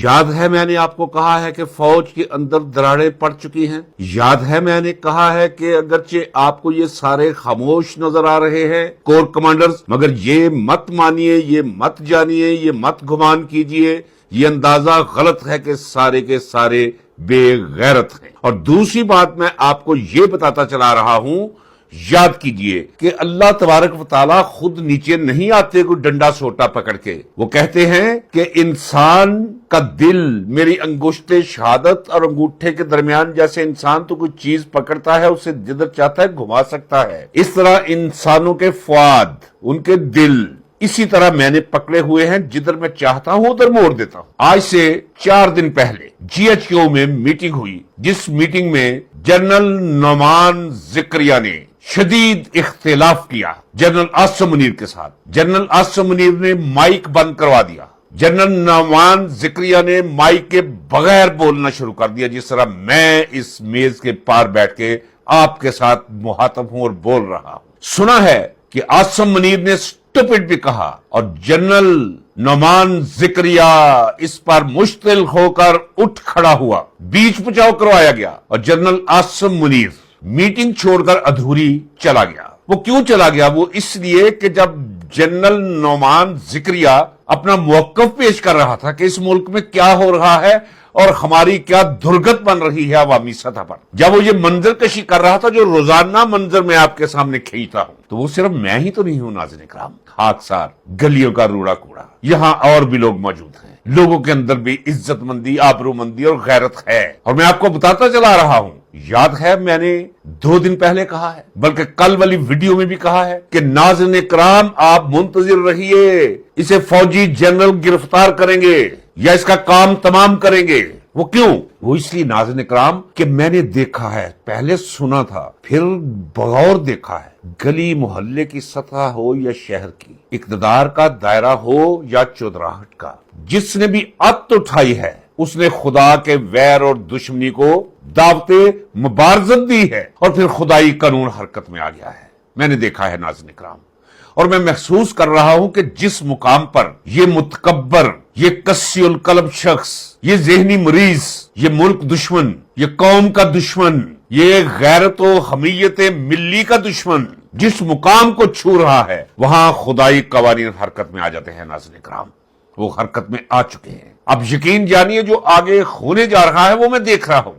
یاد ہے میں نے آپ کو کہا ہے کہ فوج کے اندر دراڑیں پڑ چکی ہیں. یاد ہے میں نے کہا ہے کہ اگرچہ آپ کو یہ سارے خاموش نظر آ رہے ہیں کور کمانڈرز، مگر یہ مت مانیے، یہ مت جانیے، یہ مت گمان کیجئے، یہ اندازہ غلط ہے کہ سارے کے سارے بے غیرت ہیں. اور دوسری بات میں آپ کو یہ بتاتا چلا رہا ہوں، یاد کیجئے کہ اللہ تبارک و تعالیٰ خود نیچے نہیں آتے کوئی ڈنڈا سوٹا پکڑ کے. وہ کہتے ہیں کہ انسان کا دل میری انگشت شہادت اور انگوٹھے کے درمیان جیسے انسان تو کوئی چیز پکڑتا ہے اسے جدھر چاہتا ہے گھما سکتا ہے، اس طرح انسانوں کے فؤاد، ان کے دل اسی طرح میں نے پکڑے ہوئے ہیں، جدھر میں چاہتا ہوں ادھر موڑ دیتا ہوں. آج سے 4 دن پہلے GHQ میں میٹنگ ہوئی، جس میٹنگ میں جنرل نعمان ذکریہ نے شدید اختلاف کیا جنرل عاصم منیر کے ساتھ. جنرل عاصم منیر نے مائک بند کروا دیا، جنرل نعمان ذکریہ نے مائک کے بغیر بولنا شروع کر دیا، جس طرح میں اس میز کے پار بیٹھ کے آپ کے ساتھ مخاطب ہوں اور بول رہا ہوں. سنا ہے کہ عاصم منیر نے اسٹوپڈ بھی کہا اور جنرل نعمان ذکریہ اس پر مشتعل ہو کر اٹھ کھڑا ہوا، بیچ بچاؤ کروایا گیا اور جنرل عاصم منیر میٹنگ چھوڑ کر ادھوری چلا گیا. وہ کیوں چلا گیا؟ وہ اس لیے کہ جب جنرل نعمان ذکریہ اپنا موقف پیش کر رہا تھا کہ اس ملک میں کیا ہو رہا ہے اور ہماری کیا درگت بن رہی ہے عوامی سطح پر، جب وہ یہ منظر کشی کر رہا تھا جو روزانہ منظر میں آپ کے سامنے کھینچتا ہوں، تو وہ صرف میں ہی تو نہیں ہوں ناظرین کرام، خاکسار گلیوں کا روڑا کوڑا یہاں اور بھی لوگ موجود ہیں. لوگوں کے اندر بھی عزت مندی، آبرو مندی اور غیرت ہے، اور میں آپ کو بتاتا چلا رہا ہوں. یاد ہے میں نے 2 دن پہلے کہا ہے، بلکہ کل والی ویڈیو میں بھی کہا ہے کہ ناظرین کرام آپ منتظر رہیے، اسے فوجی جنرل گرفتار کریں گے یا اس کا کام تمام کریں گے. وہ کیوں؟ وہ اس لیے ناظرین کرام کہ میں نے دیکھا ہے، پہلے سنا تھا پھر بغور دیکھا ہے، گلی محلے کی سطح ہو یا شہر کی، اقتدار کا دائرہ ہو یا چودراہٹ کا، جس نے بھی عت اٹھائی ہے اس نے خدا کے ویر اور دشمنی کو دعوت مبارزت دی ہے اور پھر خدائی قانون حرکت میں آ گیا ہے. میں نے دیکھا ہے ناظرین کرام، اور میں محسوس کر رہا ہوں کہ جس مقام پر یہ متکبر، یہ کسی القلب شخص، یہ ذہنی مریض، یہ ملک دشمن، یہ قوم کا دشمن، یہ غیرت و حمیت ملی کا دشمن جس مقام کو چھو رہا ہے، وہاں خدائی قوانین حرکت میں آ جاتے ہیں. ناظرین کرام وہ حرکت میں آ چکے ہیں. اب یقین جانیے جو آگے ہونے جا رہا ہے وہ میں دیکھ رہا ہوں.